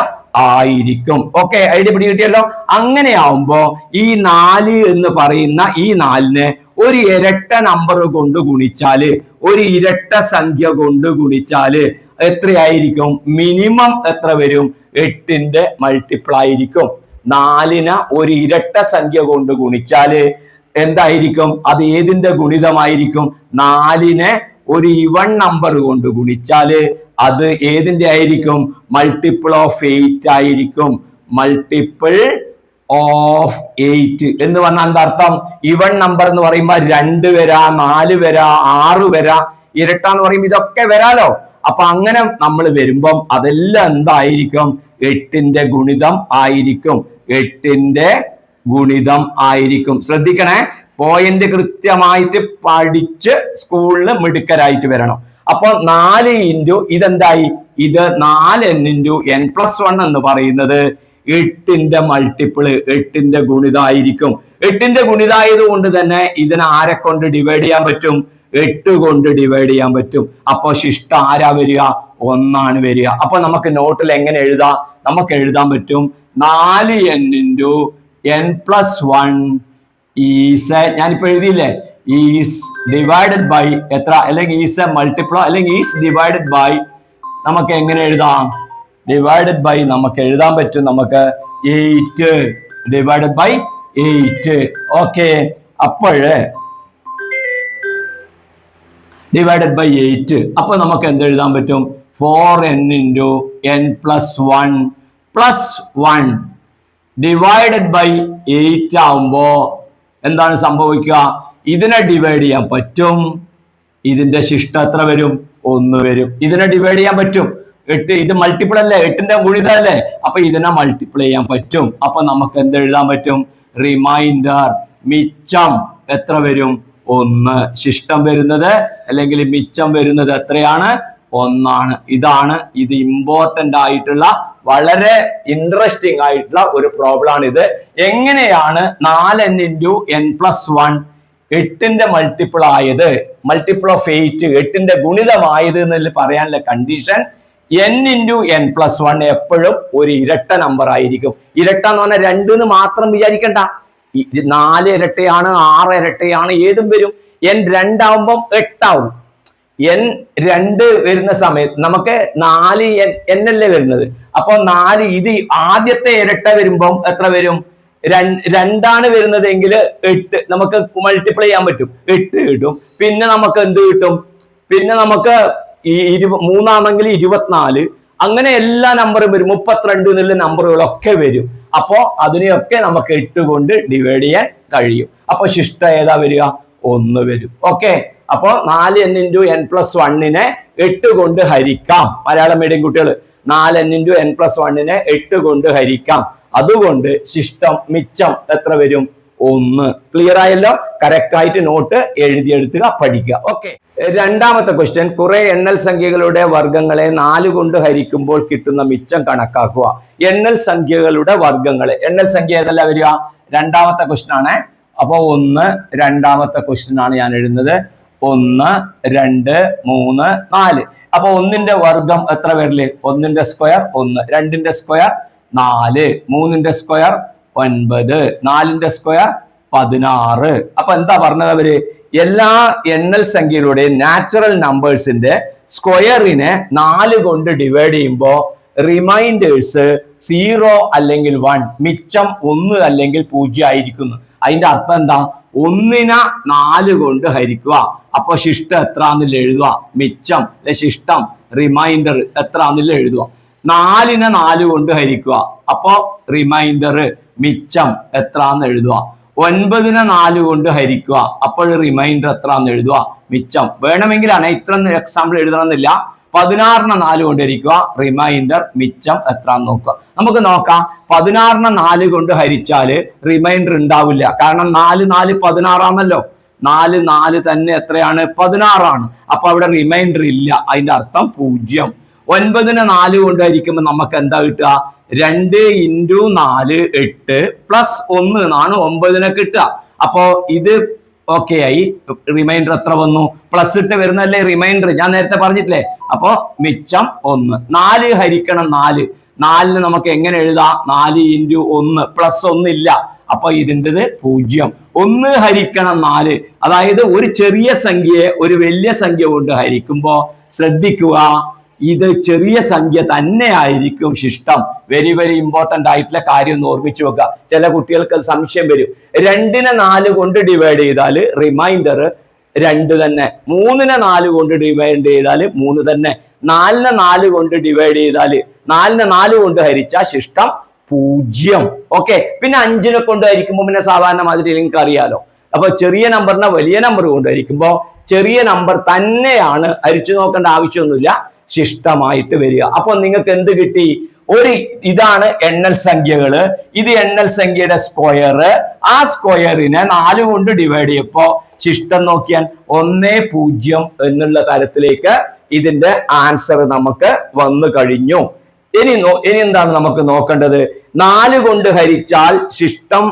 ആയിരിക്കും. ഓക്കെ, ഐഡിയ പിടി കിട്ടിയല്ലോ. അങ്ങനെ ആവുമ്പോ ഈ 4 എന്ന് പറയുന്ന ഈ 4നെ ഒരു ഇരട്ട നമ്പർ കൊണ്ട് ഗുണിച്ചാല്, ഒരു ഇരട്ട സംഖ്യ കൊണ്ട് ഗുണിച്ചാല് എത്രയായിരിക്കും? മിനിമം എത്ര വരും? 8ന്റെ മൾട്ടിപ്പിൾ ആയിരിക്കും. 4നെ ഒരു ഇരട്ട സംഖ്യ കൊണ്ട് ഗുണിച്ചാല് എന്തായിരിക്കും? അത് ഏതിന്റെ ഗുണിതമായിരിക്കും? 4നെ ഒരു ഇവൺ നമ്പർ കൊണ്ട് ഗുണിച്ചാല് അത് ഏതിന്റെ ആയിരിക്കും? മൾട്ടിപ്പിൾ ഓഫ് 8 ആയിരിക്കും. മൾട്ടിപ്പിൾ ഓഫ് 8 എന്ന് പറഞ്ഞാൽ എന്താ അർത്ഥം? ഇവൺ നമ്പർ എന്ന് പറയുമ്പോൾ 2 വരാ, 4 വരാ, 6 വരാ. ഇരട്ട എന്ന് പറയുമ്പോൾ ഇതൊക്കെ വരാലോ. അപ്പൊ അങ്ങനെ നമ്മൾ വരുമ്പം അതെല്ലാം എന്തായിരിക്കും? 8ന്റെ ഗുണിതം ആയിരിക്കും. 8ന്റെ ഗുണിതം ആയിരിക്കും. ശ്രദ്ധിക്കണേ, പോയിന്റ് കൃത്യമായിട്ട് പഠിച്ച് സ്കൂളിൽ മിടുക്കരായിട്ട് വരണം. അപ്പൊ 4 × ഇതെന്തായി? ഇത് 4n × n+1 എന്ന് പറയുന്നത് 8ന്റെ മൾട്ടിപ്പിള്, 8ന്റെ ഗുണിതമായിരിക്കും. 8ന്റെ ഗുണിതായത് കൊണ്ട് തന്നെ ഇതിനെ ആരെ കൊണ്ട് ഡിവൈഡ് ചെയ്യാൻ പറ്റും? 8 കൊണ്ട് ഡിവൈഡ് ചെയ്യാൻ പറ്റും. അപ്പൊ ശിഷ്ടം ആരാ വരിക? 1 ആണ് വരിക. അപ്പൊ നമുക്ക് നോട്ടിൽ എങ്ങനെ എഴുതാം? നമുക്ക് എഴുതാൻ പറ്റും 4n × n+1 ഈസ്, ഞാനിപ്പോ എഴുതിയില്ലേ, ഈസ് ഡിവൈഡഡ് ബൈ എത്ര, അല്ലെങ്കിൽ ഈസ് എ മൾട്ടിപ്ലോ, അല്ലെങ്കിൽ ഈസ് ഡിവൈഡഡ് ബൈ നമുക്ക് എങ്ങനെ എഴുതാം? ഡിവൈഡഡ് ബൈ നമുക്ക് എഴുതാൻ പറ്റും. നമുക്ക് 8 ഡിവൈഡഡ് ബൈ 8. ഓക്കെ, അപ്പോഴ് ഡിവൈഡഡ് ബൈ 8. അപ്പൊ നമുക്ക് എന്ത് എഴുതാൻ പറ്റും? 4n into n plus 1 plus 1 divided by 8 ആവുമ്പോ എന്താണ് സംഭവിക്കുക? ഇതിനെ ഡിവൈഡ് ചെയ്യാൻ പറ്റും. ഇതിന്റെ ശിഷ്ടം എത്ര വരും? 1 വരും. ഇതിനെ ഡിവൈഡ് ചെയ്യാൻ പറ്റും. 8 ഇത് മൾട്ടിപ്പിൾ അല്ലേ, 8ന്റെ ഗുണിതല്ലേ, അപ്പൊ ഇതിനെ മൾട്ടിപ്ലൈ ചെയ്യാൻ പറ്റും. അപ്പൊ നമുക്ക് എന്ത് എഴുതാൻ പറ്റും? റിമൈൻഡർ, മിച്ചം എത്ര വരും? 1. ശിഷ്ടം വരുന്നത് അല്ലെങ്കിൽ മിച്ചം വരുന്നത് എത്രയാണ്? 1 ഇതാണ് ഇത് ഇമ്പോർട്ടന്റ് ആയിട്ടുള്ള വളരെ ഇൻട്രസ്റ്റിംഗ് ആയിട്ടുള്ള ഒരു പ്രോബ്ലം ആണ് ഇത്. എങ്ങനെയാണ് 4n into n plus 1 8ന്റെ multiple ആയത്, മൾട്ടിപ്പിൾ ഓഫ് 8 8ന്റെ ഗുണിതമായത് എന്ന് പറയാനുള്ള condition n into n plus 1 എപ്പോഴും ഒരു ഇരട്ട നമ്പർ ആയിരിക്കും. ഇരട്ട എന്ന് പറഞ്ഞാൽ 2 എന്ന് മാത്രം വിചാരിക്കണ്ട. 4 ഇരട്ടയാണ്, 6 ഇരട്ടയാണ്, ഏതും വരും. n 2 ആവുമ്പം 8 ആവും. n 2 വരുന്ന സമയത്ത് നമുക്ക് 4 n അല്ലേ വരുന്നത്. അപ്പൊ 4 ഇത് ആദ്യത്തെ ഇരട്ട വരുമ്പം എത്ര വരും? 2 വരുന്നതെങ്കിൽ 8 നമുക്ക് മൾട്ടിപ്ലൈ ചെയ്യാൻ പറ്റും, 8 കിട്ടും. പിന്നെ നമുക്ക് എന്ത് കിട്ടും? പിന്നെ നമുക്ക് ഈ 3 24, അങ്ങനെ എല്ലാ നമ്പറും വരും. 32 എന്നുള്ള നമ്പറുകളൊക്കെ വരും. അപ്പോ അതിനെയൊക്കെ നമുക്ക് 8 കൊണ്ട് ഡിവൈഡ് ചെയ്യാൻ കഴിയും. അപ്പൊ ശിഷ്ടം ഏതാ വരിക? 1 വരും. ഓക്കെ, അപ്പോ 4n into n plus 1 8 കൊണ്ട് ഹരിക്കാം. മലയാളം മീഡിയം കുട്ടികൾ 4n into n plus 1 8 കൊണ്ട് ഹരിക്കാം. അതുകൊണ്ട് ശിഷ്ടം മിച്ചം എത്ര വരും? 1. ക്ലിയർ ആയല്ലോ? കറക്റ്റ് ആയിട്ട് നോട്ട് എഴുതിയെടുത്തുക, പഠിക്കുക. ഓക്കെ, രണ്ടാമത്തെ ക്വസ്റ്റ്യൻ, കുറെ എണ്ണൽ സംഖ്യകളുടെ വർഗങ്ങളെ 4 കൊണ്ട് ഹരിക്കുമ്പോൾ കിട്ടുന്ന മിച്ചം കണക്കാക്കുക. എണ്ണൽ സംഖ്യകളുടെ വർഗങ്ങളെ, എണ്ണൽ സംഖ്യ ഏതല്ല വരിക? രണ്ടാമത്തെ ക്വസ്റ്റ്യൻ ആണ്. അപ്പൊ 1 രണ്ടാമത്തെ ക്വസ്റ്റ്യൻ ആണ് ഞാൻ എഴുതുന്നത്. 1 2 3 4. അപ്പൊ 1ന്റെ വർഗം എത്ര വരില്ലേ? 1ന്റെ സ്ക്വയർ 1, 2ന്റെ സ്ക്വയർ 4, 3ന്റെ സ്ക്വയർ 9, 4ന്റെ സ്ക്വയർ 16. അപ്പൊ എന്താ പറഞ്ഞത് അവര്? എല്ലാ എണ്ണൽ സംഖ്യകളുടെയും നാച്ചുറൽ നമ്പേഴ്സിന്റെ സ്ക്വയറിനെ 4 കൊണ്ട് ഡിവൈഡ് ചെയ്യുമ്പോൾ റിമൈൻഡേഴ്സ് 0 അല്ലെങ്കിൽ 1, മിച്ചം 1 അല്ലെങ്കിൽ 0 ആയിരിക്കുന്നു. അതിന്റെ അർത്ഥം എന്താ? 1നെ 4 കൊണ്ട് ഹരിക്കുക. അപ്പൊ ശിഷ്ടം എത്രാന്നില്ല എഴുതുക. മിച്ചം ശിഷ്ടം റിമൈൻഡർ എത്രാന്നില്ല എഴുതുക. 4നെ 4 കൊണ്ട് ഹരിക്കുക. അപ്പൊ റിമൈൻഡർ മിച്ചം എത്രാന്ന് എഴുതുക. 9നെ 4 കൊണ്ട് ഹരിക്കുക. അപ്പോൾ റിമൈൻഡർ എത്രാന്ന് എഴുതുക. മിച്ചം വേണമെങ്കിലാണ്, ഇത്ര എക്സാമ്പിൾ എഴുതണമെന്നില്ല. 16നെ 4 കൊണ്ട് ഹരിക്കുക. റിമൈൻഡർ മിച്ചം എത്രാന്ന് നോക്കുക. നമുക്ക് നോക്കാം. 16നെ 4 കൊണ്ട് ഹരിച്ചാല് റിമൈൻഡർ ഉണ്ടാവില്ല. കാരണം 4 4 16 4 4 തന്നെ എത്രയാണ്? 16. അപ്പൊ അവിടെ റിമൈൻഡർ ഇല്ല. അതിന്റെ അർത്ഥം 0. 9നെ 4 കൊണ്ട് ഹരിക്കുമ്പോൾ നമുക്ക് എന്താ കിട്ടുക? 2 into 4 8 പ്ലസ് 1 എന്നാണ് 9നെ കിട്ടുക. അപ്പോ ഇത് ഓക്കെ ആയി. റിമൈൻഡർ എത്ര വന്നു? പ്ലസ് ഇട്ട് വരുന്നല്ലേ റിമൈൻഡർ, ഞാൻ നേരത്തെ പറഞ്ഞിട്ടില്ലേ. അപ്പോ മിച്ചം 1. 4 ഹരിക്കണം 4. 4ന് നമുക്ക് എങ്ങനെ എഴുതാം? 4 into 1 പ്ലസ് 1 ഇല്ല. അപ്പൊ ഇതിൻ്റെത് 0. 1 ഹരിക്കണം 4. അതായത് ഒരു ചെറിയ സംഖ്യയെ ഒരു വലിയ സംഖ്യ കൊണ്ട് ഹരിക്കുമ്പോ ശ്രദ്ധിക്കുക, ഇത് ചെറിയ സംഖ്യ തന്നെ ആയിരിക്കും ശിഷ്ടം. വെരി വെരി ഇമ്പോർട്ടന്റ് ആയിട്ടുള്ള കാര്യം ഒന്ന് ഓർമ്മിച്ചു വെക്കുക. ചില കുട്ടികൾക്ക് സംശയം വരും. 2നെ 4 കൊണ്ട് ഡിവൈഡ് ചെയ്താൽ റിമൈൻഡർ 2 തന്നെ. 3നെ 4 കൊണ്ട് ഡിവൈഡ് ചെയ്താൽ 3 തന്നെ. 4നെ 4 കൊണ്ട് ഡിവൈഡ് ചെയ്താൽ 4നെ 4 കൊണ്ട് ഹരിച്ചാൽ ശിഷ്ടം 0. ഓക്കെ, പിന്നെ 5നെ കൊണ്ട് ഹരിക്കുമ്പോൾ പിന്നെ സാധാരണ മാതിരി നിങ്ങൾക്ക് അറിയാലോ. അപ്പൊ ചെറിയ നമ്പറിനെ വലിയ നമ്പർ കൊണ്ട് ഹരിക്കുമ്പോൾ ചെറിയ നമ്പർ തന്നെയാണ്, ഹരിച്ചു നോക്കേണ്ട ആവശ്യമൊന്നുമില്ല, ശിഷ്ടമായിട്ട് വരിക. അപ്പൊ നിങ്ങൾക്ക് എന്ത് കിട്ടി? ഇതാണ് എണ്ണൽ സംഖ്യകള്. ഇത് എണ്ണൽ സംഖ്യയുടെ സ്ക്വയർ. ആ സ്ക്വയറിനെ 4 കൊണ്ട് ഡിവൈഡ് ചെയ്യപ്പോ ശിഷ്ടം നോക്കിയാൽ 1 0 എന്നുള്ള തരത്തിലേക്ക് ഇതിന്റെ ആൻസർ നമുക്ക് വന്നു കഴിഞ്ഞു. ഇനി എന്താണ് നമുക്ക് നോക്കേണ്ടത്? 4 കൊണ്ട് ഹരിച്ചാൽ ശിഷ്ടം.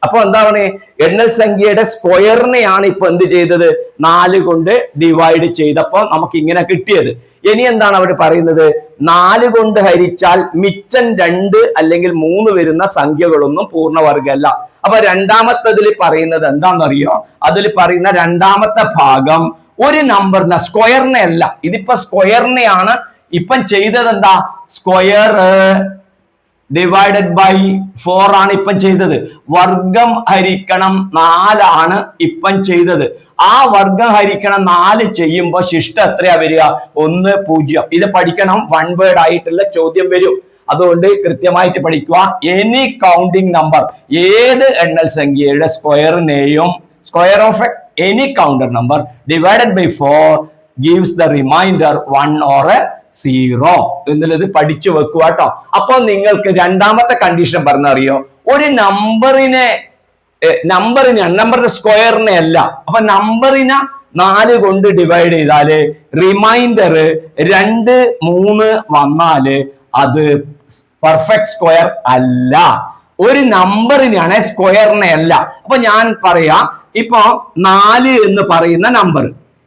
അപ്പൊ എന്താ പറയുക? എണ്ണൽ സംഖ്യയുടെ സ്ക്വയറിനെയാണ് ഇപ്പൊ എന്ത് ചെയ്തത്? 4 കൊണ്ട് ഡിവൈഡ് ചെയ്തപ്പോ നമുക്ക് ഇങ്ങനെ കിട്ടിയത്. ഇനി എന്താണ് അവർ പറയുന്നത്? 4 കൊണ്ട് ഹരിച്ചാൽ മിച്ചം 2 അല്ലെങ്കിൽ 3 വരുന്ന സംഖ്യകളൊന്നും പൂർണ്ണവർഗമല്ല. അപ്പൊ രണ്ടാമത്തതിൽ പറയുന്നത് എന്താണെന്നറിയോ? അതിൽ പറയുന്ന രണ്ടാമത്തെ ഭാഗം ഒരു നമ്പറിനെ, സ്ക്വയറിനെ അല്ല. ഇതിപ്പോ സ്ക്വയറിനെയാണ് ഇപ്പം ചെയ്തത്. എന്താ? സ്ക്വയർ ഡിവൈഡഡ് ബൈ 4 ആണ് ഇപ്പം ചെയ്തത്. വർഗം ഹരിക്കണം 4 ആണ് ഇപ്പം ചെയ്തത്. ആ വർഗം ഹരിക്കണം 4 ചെയ്യുമ്പോൾ ശിഷ്ടം എത്രയാ വരിക? 1, 0. ഇത് പഠിക്കണം. 1 വേർഡ് ആയിട്ടുള്ള ചോദ്യം വരും. അതുകൊണ്ട് കൃത്യമായിട്ട് പഠിക്കുക. എനി കൗണ്ടിങ് നമ്പർ, ഏത് എണ്ണൽ സംഖ്യയുടെ സ്ക്വയറിനെയും square of any counter number divided by 4 gives the remainder 1 or 0 എന്നുള്ളത് പഠിച്ചു വെക്കുക കേട്ടോ. അപ്പൊ നിങ്ങൾക്ക് രണ്ടാമത്തെ കണ്ടീഷൻ പറഞ്ഞറിയോ? ഒരു നമ്പറിനെ നമ്പറിന്റെ സ്ക്വയറിനെ അല്ല. അപ്പൊ നമ്പറിനെ 4 കൊണ്ട് ഡിവൈഡ് ചെയ്താല് റിമൈൻഡർ 2, 3 വന്നാല് അത് പെർഫെക്റ്റ് സ്ക്വയർ അല്ല. ഒരു നമ്പറിനാണ്, സ്ക്വയറിനെ അല്ല. അപ്പൊ ഞാൻ പറയാ, ഇപ്പൊ 4 എന്ന് പറയുന്ന നമ്പർ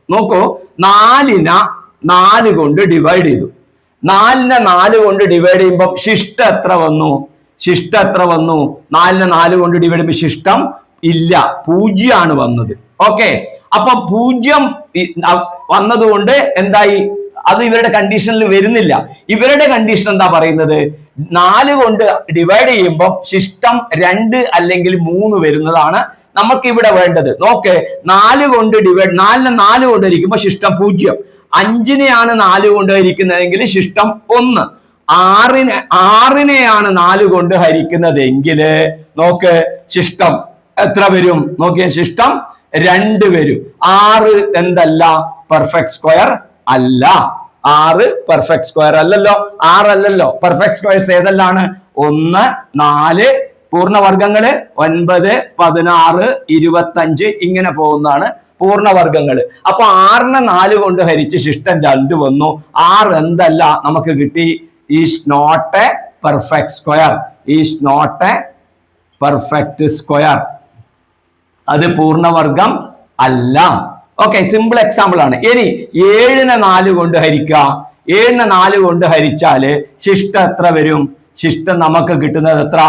നോക്കൂ. 4നെ 4 കൊണ്ട് ഡിവൈഡ് ചെയ്തു. 4നെ 4 കൊണ്ട് ഡിവൈഡ് ചെയ്യുമ്പോൾ ശിഷ്ടം എത്ര വന്നു? ശിഷ്ടം എത്ര വന്നു? 4നെ 4 കൊണ്ട് ഡിവൈഡ് ചെയ്യുമ്പോൾ ശിഷ്ടം ഇല്ല, 0 ആണ് വന്നത്. ഓക്കെ, അപ്പൊ 0 വന്നതുകൊണ്ട് എന്തായി? അത് ഇവരുടെ കണ്ടീഷനിൽ വരുന്നില്ല. ഇവരുടെ കണ്ടീഷൻ എന്താ പറയുന്നത്? 4 കൊണ്ട് ഡിവൈഡ് ചെയ്യുമ്പോൾ ശിഷ്ടം 2 അല്ലെങ്കിൽ 3 വരുന്നതാണ് നമുക്ക് ഇവിടെ വേണ്ടത്. നോക്ക്, 4 കൊണ്ട് ഡിവൈഡ്, 4നെ 4 കൊണ്ട് ഹരിക്കുമ്പോൾ ശിഷ്ടം 0. 5നെയാണ് 4 കൊണ്ട് ഹരിക്കുന്നതെങ്കിൽ ശിഷ്ടം 1. 6നെയാണ് 4 കൊണ്ട് ഹരിക്കുന്നതെങ്കിൽ നോക്ക് ശിഷ്ടം എത്ര വരും? നോക്കിയ ശിഷ്ടം 2 വരും. 6 എന്തല്ല? പെർഫെക്റ്റ് സ്ക്വയർ അല്ല. 6 പെർഫെക്റ്റ് സ്ക്വയർ അല്ലല്ലോ. 6 അല്ലല്ലോ. Perfect squares ഏതെല്ലാണ്? 1, 4 പൂർണ്ണവർഗങ്ങള് 9, 16, 25 ഇങ്ങനെ പോകുന്നതാണ് പൂർണ്ണവർഗങ്ങള്. അപ്പൊ 6നെ 4 കൊണ്ട് ഹരിച്ച് ശിഷ്ടം 2 വന്നു. 6 എന്തല്ല? നമുക്ക് കിട്ടി is not a perfect square. Is not a perfect square. അത് പൂർണ്ണവർഗം അല്ല. ഓക്കെ, സിമ്പിൾ എക്സാമ്പിൾ ആണ്. ഇനി 7നെ 4 കൊണ്ട് ഹരിക്കുക. 7നെ 4 കൊണ്ട് ഹരിച്ചാല് ശിഷ്ടം എത്ര വരും? ശിഷ്ടം നമുക്ക് കിട്ടുന്നത് എത്ര?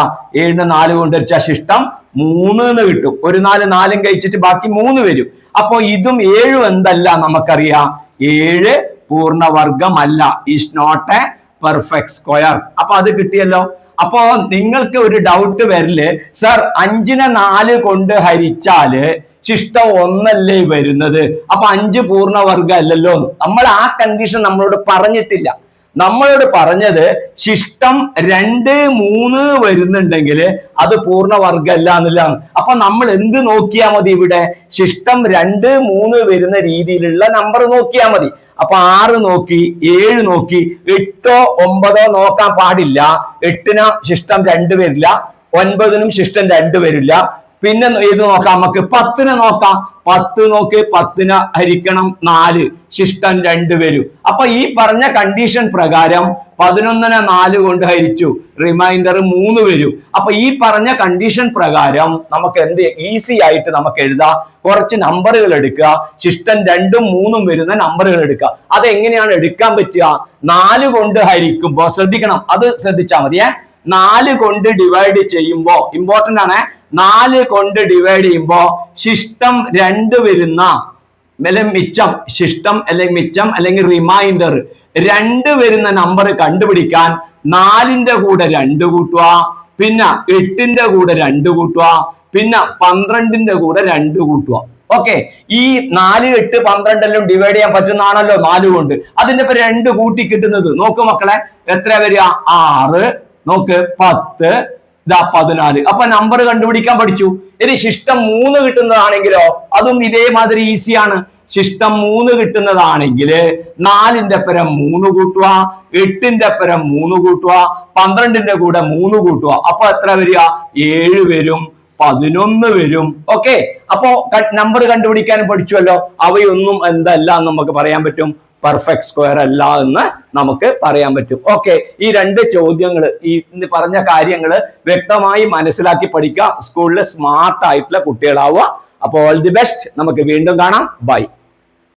7നെ 4 കൊണ്ട് ഹരിച്ചാൽ ശിഷ്ടം 3 എന്ന് കിട്ടും. ഒരു 4 കഴിച്ചിട്ട് ബാക്കി 3 വരും. അപ്പൊ ഇതും 7 എന്തല്ല? നമുക്കറിയാം 7 പൂർണ്ണവർഗമല്ല. Is not a perfect square. അപ്പൊ അത് കിട്ടിയല്ലോ. അപ്പോ നിങ്ങൾക്ക് ഒരു ഡൗട്ട് വരില്ലേ, സർ 5നെ 4 കൊണ്ട് ഹരിച്ചാല് ശിഷ്ടം 1 അല്ലേ വരുന്നത്? അപ്പൊ 5 പൂർണ്ണവർഗം അല്ലല്ലോ. നമ്മൾ ആ കണ്ടീഷൻ നമ്മളോട് പറഞ്ഞിട്ടില്ല. നമ്മളോട് പറഞ്ഞത് ശിഷ്ടം 2, 3 വരുന്നുണ്ടെങ്കിൽ അത് പൂർണ്ണവർഗമല്ല എന്നുള്ളതാണ്. അപ്പൊ നമ്മൾ എന്ത് നോക്കിയാൽ മതി? ഇവിടെ ശിഷ്ടം 2, 3 വരുന്ന രീതിയിലുള്ള നമ്പർ നോക്കിയാൽ മതി. അപ്പൊ 6 നോക്കി, 7 നോക്കി, 8, 9 നോക്കാൻ പാടില്ല. 8ന് ശിഷ്ടം 2 വരില്ല, 9നും ശിഷ്ടം 2 വരില്ല. പിന്നെ ഏത് നോക്കാം? നമുക്ക് 10നെ നോക്കാം. 10 നോക്കി, 10നെ ഹരിക്കണം 4, ശിഷ്ടം 2 വരും. അപ്പൊ ഈ പറഞ്ഞ കണ്ടീഷൻ പ്രകാരം 11നെ 4 കൊണ്ട് ഹരിച്ചു, റിമൈൻഡർ 3 വരും. അപ്പൊ ഈ പറഞ്ഞ കണ്ടീഷൻ പ്രകാരം നമുക്ക് എന്ത് ഈസി ആയിട്ട് നമുക്ക് എഴുതാം. കുറച്ച് നമ്പറുകൾ എടുക്കുക, ശിഷ്ടം 2ഉം 3ഉം വരുന്ന നമ്പറുകൾ എടുക്കുക. അതെങ്ങനെയാണ് എടുക്കാൻ പറ്റുക? 4 കൊണ്ട് ഹരിക്കുമ്പോ ശ്രദ്ധിക്കണം, അത് ശ്രദ്ധിച്ചാൽ മതിയേ. 4 കൊണ്ട് ഡിവൈഡ് ചെയ്യുമ്പോ ഇമ്പോർട്ടന്റ് ആണ്. 4 കൊണ്ട് ഡിവൈഡ് ചെയ്യുമ്പോ ശിഷ്ടം 2 വരുന്ന മിച്ചം, ശിഷ്ടം അല്ലെങ്കിൽ മിച്ചം അല്ലെങ്കിൽ റിമൈൻഡർ 2 വരുന്ന നമ്പർ കണ്ടുപിടിക്കാൻ 4ന്റെ കൂടെ 2 കൂട്ടുക, പിന്നെ 8ന്റെ കൂടെ 2 കൂട്ടുക, പിന്നെ 12ന്റെ കൂടെ 2 കൂട്ടുക. ഓക്കെ, ഈ 4, 8, 12 എല്ലാം ഡിവൈഡ് ചെയ്യാൻ പറ്റുന്നതാണല്ലോ 4 കൊണ്ട്. അതിന്റെ ഇപ്പൊ 2 കൂട്ടി കിട്ടുന്നത് നോക്കൂ മക്കളെ, എത്ര വരിക? 6, നോക്ക് 10, 14. അപ്പൊ നമ്പർ കണ്ടുപിടിക്കാൻ പഠിച്ചു. ഇനി ശിഷ്ടം 3 കിട്ടുന്നതാണെങ്കിലോ അതും ഇതേമാതിരി ഈസിയാണ്. ശിഷ്ടം 3 കിട്ടുന്നതാണെങ്കിൽ 4ന്റെ പരം 3 കൂട്ടുക, 8ന്റെ പരം 3 കൂട്ടുക, 12ന്റെ കൂടെ 3 കൂട്ടുക. അപ്പൊ എത്ര വരിക? 7 വരും, 11 വരും. ഓക്കെ, അപ്പോ നമ്പർ കണ്ടുപിടിക്കാൻ പഠിച്ചുവല്ലോ. അവയൊന്നും എന്തല്ല എന്ന് നമുക്ക് പറയാൻ പറ്റും, പെർഫെക്റ്റ് സ്ക്വയർ അല്ല എന്ന് നമുക്ക് പറയാൻ പറ്റും. ഓക്കെ, ഈ 2 ചോദ്യങ്ങൾ, ഈ പറഞ്ഞ കാര്യങ്ങൾ വ്യക്തമായി മനസ്സിലാക്കി പഠിക്കുക. സ്കൂളിൽ സ്മാർട്ട് ആയിട്ടുള്ള കുട്ടികളാവുക. അപ്പോൾ ഓൾ ദി ബെസ്റ്റ്. നമുക്ക് വീണ്ടും കാണാം. ബൈ.